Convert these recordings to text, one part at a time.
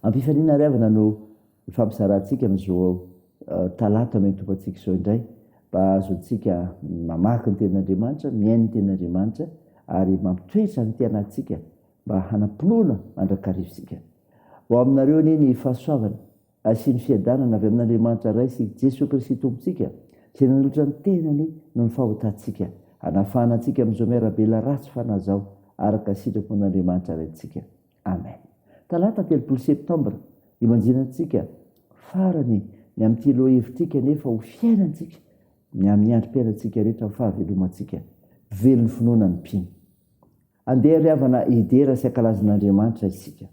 ampifaniana riavana no fampizarantsika am'izao talata me tompantsika izao indray mba azontsika mamaky ny ten'andriamanitra, miainy ny ten'andriamanitra ary mampitoetra ny tianantsika mba hanampinoana mandrakarivotsika. Ho aminareo ni ny fahasoavana sy ny fiadanana avy amin'andriamanitra ray sy Jesosy Kristy tompontsika izay nanolotra ny tenany no ny fahotantsika hanafahanantsika amin'izao miarabela ratsy fanazao araka sitrapon'andriamanitra raintsika. Amen. Talata 3 septambra imanjinantsika farany ny amin'ity loha hevitrika nefa ho fiainantsika ny amin'ny androm-piainantsika rehetra fahavelomantsika velon'ny finoana ny mpino. Andeha riavana idera sy ankalazan'andriamanitra isika.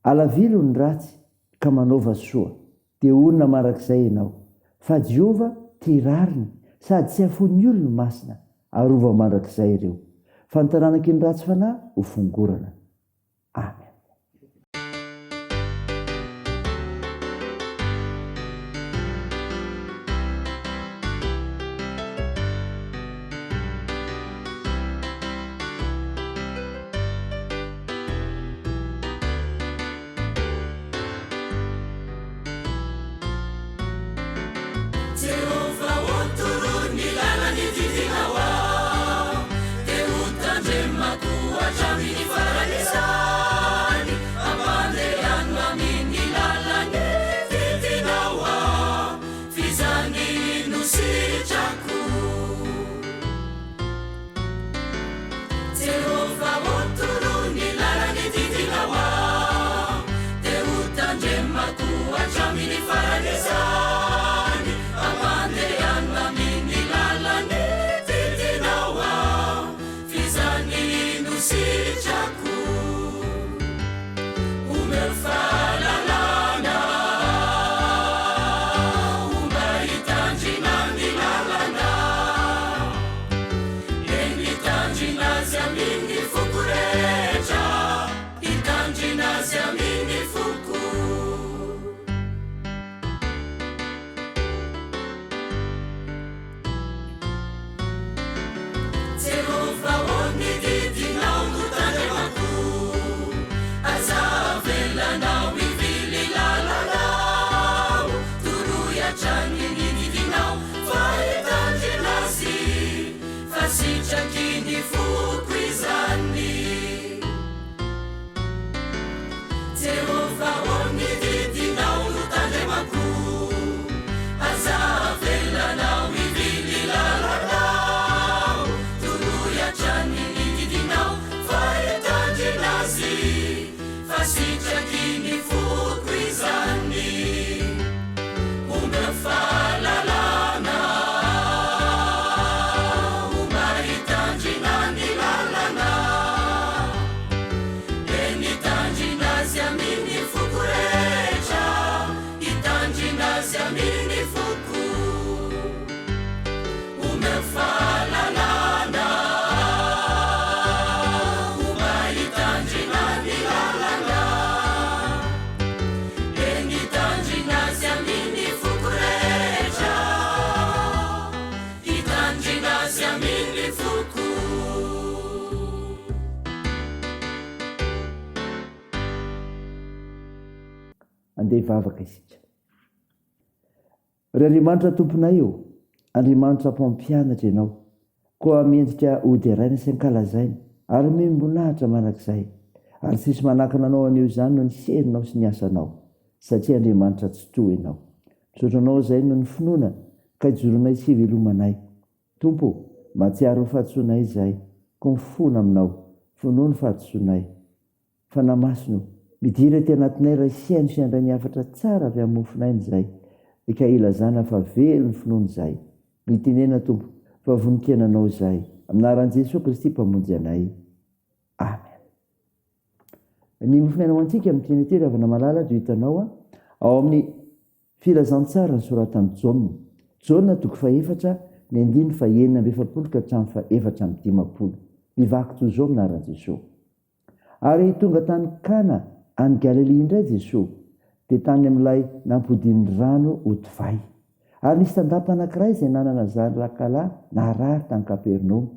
Alavilo ny ratsy ka manaova soa dia onona marak'izay ianao, fa Jehova tirariny sady tsy afony olona masina arova mandrak'izay ireo. Fa ny tanànaky ny ratsy fanahy ho fongorana. Amen. Andeha hivavaka isika. Ry Andriamanitra tomponay io, Andriamanitra mpampianatra ianao, koa mendrika ody araina sy ankalazaina ary membonahitra manak'izay ary tsisy manakana anao an'io izany no ny serinao sy ny asanao satria Andriamanitra tsy toa ianao. Sotranao izay no ny finoana ka hijoronay sy hivelomanay. Tompo, mahatsiaro ny fahatsoanay izay, ko mifona aminao, finoa ny fahatsoanay. Fa namasino, midira ty anatinay raha isiany fiandray ny afatra tsara avy amin'ny mofonay izay, ka ilazana fa velo ny finoana izay. Mitenena Tompo, fa vonikeananao izay, aminaran'i Jesosy Kristy mpamonjy anay. Amen. Ny mofinainao antsika amin'ny teny avy malala dia hitanao ao amin'ny filazantsara ny soratan'i Jaona. Jaona 4 ny 9:9 ka hatramin'ny 4:10. Mivaky toy izao aminaran'i Jesosy. Ary tonga tany Kana any Galilea indray Jesosy, dia tany amin'ilay nampodian'ny rano ho divay. Ary nisy tandapa anankiray izay nanana zanakalahy narary tany Kapernaoma.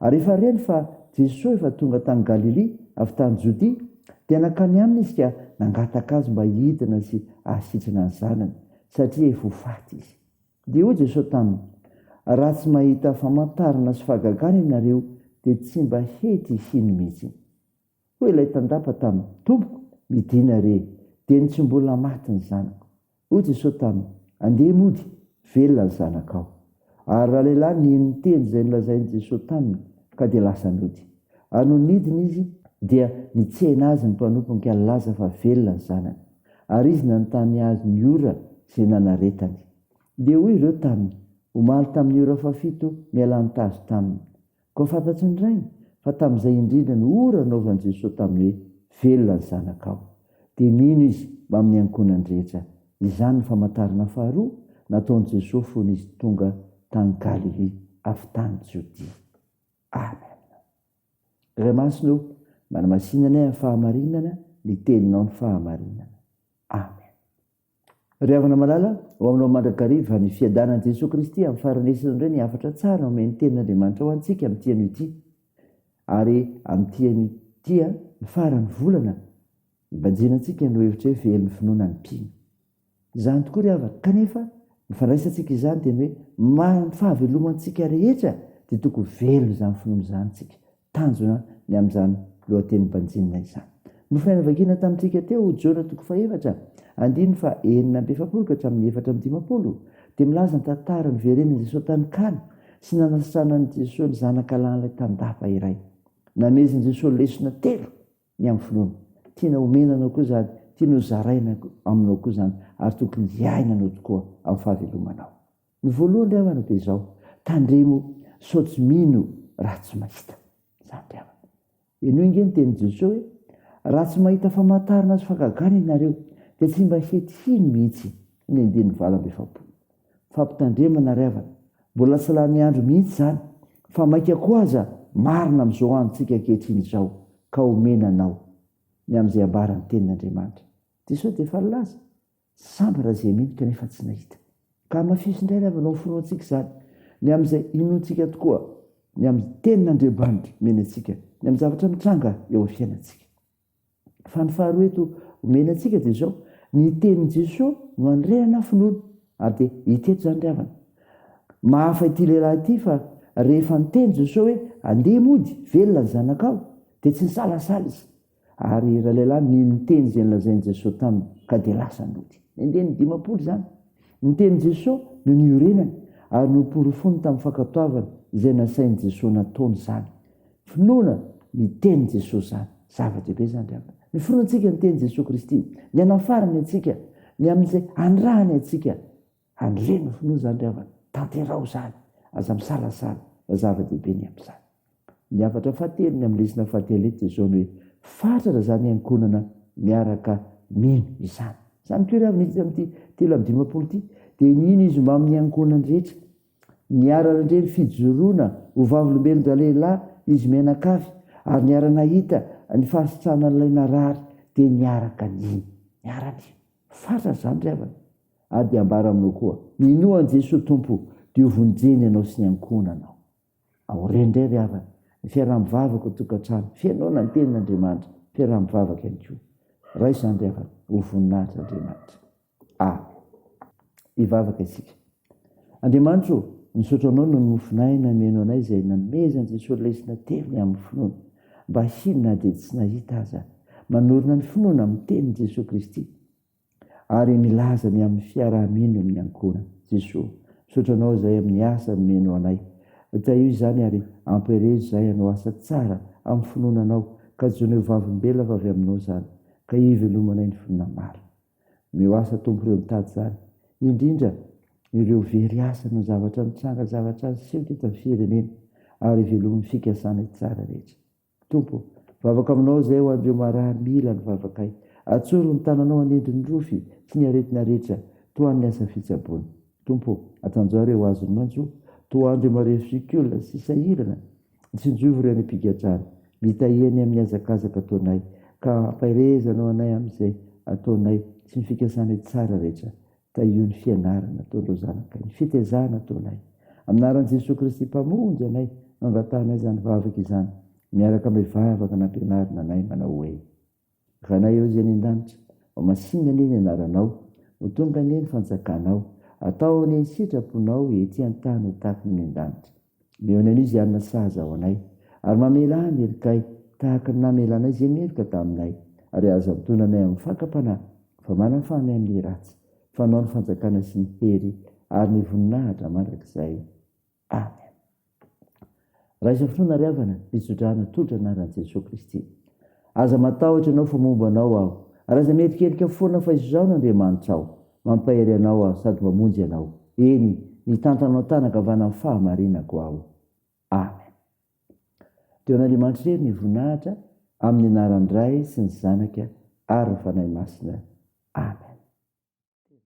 Ary efa reny fa Jesosy efa tonga tany Galilea avy tany Jodia dia nakany aminy izy ka nangataka azy mba hidina sy ahasitrana ny zanany satria efa ho faty izy. Dia hoy Jesosy taminy: raha tsy mahita famantarana sy fahagagana ianareo dia tsy mba hety hiny mihitsy. Hoy ilay tandapa taminy: tompoko, midina re, dia ny tsy mbola maty ny zanako. Hoy Jesosy taminy: andeha mody, velona ny zanakao. Ary raha lehilahy nino teny izay nolazainy Jesosy taminy ka dia lasa nody. Ary no nidina izy dia nitsehina azy ny mpanompony ka laza fa velona ny zanany. Ary izy nanontany azy ny ora izay nanaretany. Dia hoy ireo taminy: omaly tamin'ny ora fafito miala nitazo taminy. Ko fantatry ny rainy fa tamin'izay indrindra ny ora naovan'i Jesosy taminy hoe velona ny zanakao. Dia nino izy mba amin'ny ankonany rehetra. Izany ny famantarana faharoa nataon'i Jesosy fony izy tonga tany Galilea avy tany Jodia. Amen. Ray masina manamasinana amin'ny fahamarinana, ny teninao ny fahamarinana. Amen. Ry havana malala, ho aminao mandrakariva ny fiadanan'i Jesosy Kristy amin'ny faranesiny indray ny hafatra tsara omeny tenin'Andriamanitra ho antsika amin'ny tiany ity. Ary amin'ny tiany ity ny farany volana mbanjina antsika no hevitra hoe velon'ny finoana ny mpino. Izany tokoa ry havana, kanefa ny fandraisantsika izany dia hoe ny fahavelomantsika rehetra dia tokony velona izany finoana izany tsika. Tanjona ny amin'izany lohateny mbanjinina izany. Nofinaina vakina tamintsika teo Jona 4:4 andiny fa 9:7 ka hatramin'ny 4:10 dia milaza ny tantara ny veren'i Jesosy tany Kana sy nanasitranan'i Jesosy ny zanaka lahin'ilay tandapa iray. Nameziny Jesosy lesona 3 ny amin'ny finoana. Tiana omenanao koa izany, tiana hozaraina aminao koa izany, ary tokony hiainanao tokoa amin'ny fahavelomanao. Ny voalohany ry havana dia izao: tandremo sao tsy mino raha tsy mahita. Izany ry havana. Eno inge ny tenin'i Jesosy hoe raha tsy mahita famantarana sy fahagagana ianareo dia tsy mba hety hiny mihitsy. Ny 2:7. Fampitandremana ry havana, mbola tsy lany andro mihitsy izany, fa maika koa aza marina amin'izao androntsika ankehitriny izao ka omenanao ny amin'izay ambaran'ny tenin'Andriamanitra. Jesosy dia efa nilaza: samby raha izay mino kanefa tsy nahita. Ka mafisy indray ry havana ao finoantsika izany, ny amin'izay inontsika tokoa, ny amin'ny tenin'Andriamanitra menantsika, ny amin'ny zavatra mitranga eo amin'ny fiainantsika. Fa ny faharoa eto omenantsika dia izao: ny tenin'i Jesosy no andrerana finoana. Ary dia hita eto izany ry havana, mahafa ity lehilahy ity fa rehefa niteny Jesosy hoe andeha mody, velona ny zanakao, dia tsy nisalasala izy. Ary raha lehilahy nino teny izay nolazain'i Jesosy taminy ka dia lasa nody. Ny 10 izany. Ny tenin'i Jesosy no niorenany ary noporofony tamin'ny fankatoavana izay nasain'i Jesosy nataony izany. Finoana ny tenin'i Jesosy izany. Zava-dehibe izany ry havana. Ny finoantsika ny tenin'i Jesosy Kristy, ny hanafarany antsika, ny amin'izay andrahany antsika. Andreno finoana izany ry havana. Tanterao izany, aza misalasala, zava-dehibe ny amin'izany. Ny hafatra fahatelo ny amin'ny lesona fahatelo eto izao hoe fatratra izany ankonana miaraka mino izany. Izany koa ry havana izy amin'ity 3:10 ity, dia nino izy mba amin'ny ankonany rehetra? Niara-ndreny fijoroana ho vavolombelon-dra lehilahy izy mianakavy, ary niara-nahita ny fahasitrahana narary dia niaraka niny. Niara-niny. Fatratra izany ry havana. Ary dia ambara aminao koa: minoan'i Jesosy Tompo dia ho vonjeny ianao sy ny ankonanao. Ao rendray ry havana, ny fiaraha-mivavaka ao tokantrano, fiainona ny tenin'Andriamanitra, fiaraha-mivavaka ihany koa. Raha izany ry havana, ho voninahitra Andriamanitra. Hivavaka isika. Andriamanitra, misaotra anao no nofinaina meno anay izay namezan'i Jesosy lesona teviny amin'ny finoana, mba hinona dia tsy nahita aza, manorina ny finoana amin'ny tenin'i Jesosy Kristy. Ary milaza ny amin'ny fiaraha-mino amin'ny ankonana. Jesosy, misaotra anao izay amin'ny asa meno anay. Taio izany ary ampirezo izay anao asa tsara amin'ny finoananao, ka joneo vavolombelona fa avy aminao izany, ka hivelomanay ny finoana maro. Mio asa tompo ireo mitady izany, indrindra ireo very asa no zavatra mitranga, zavatra aseho teto amin'ny firenena, ary hiveloman'ny fikasana tsara rehetra. Tompo, vavaka aminao izay ho andreo marary mila ny vavakay. Atsoro ny tananao anendriny rofy sy ny aretina rehetra, toan'ny asa fitsaboana. Tompo, atanjao ireo azony manjo, toandreo marefikiola sy sahirana, tsinjovo ireo any am-pigadrana, mitahihany amin'ny azakazaka ataonay, ka ampairezanao anay amin'izay ataonay sy ny fikasana tsara rehetra. Tahio ny fianarana ataonao zanakay, ny fitezana ataonay. Aminaran'i Jesosy Kristy mpamonjy anay, mangatanay izany vavaka izany, miaraka amin'ny vavaka nampianarina anay manao hoe vanay eo zay ny an-danitra masinna ny anaranao ho tonga ny ny fanjakanao atao ny sitraponao ety an-tany ho tahaka ny an-danitra meona an'io zay anina sahaza ao anay ary mamela merikay tahaka ny namelanay zay merika taminay ary aza mitona anay amin'ny fakapanahy fa manafamy amin'ny ratsy fanao ny fanjakana sy ny hery ary ny voninahitra mandrakizay amen. Raha isa fotoana ry havana itsodrahana tolotra anaran'i Jesosy Kristy. Aza matahotra ianao fa momba anao aho ary aza merikerika foana fa izao n'Andriamanitra aho mampahery anao aho sady mamonjy anao eny nitantanao tanakavana amin'ny fahamarinako aho amen. Teo an'Andriamanitra irery ny voninahitra amin'ny anaran'ny Ray sy ny Zanaka ary ny Fanahy Masina amen.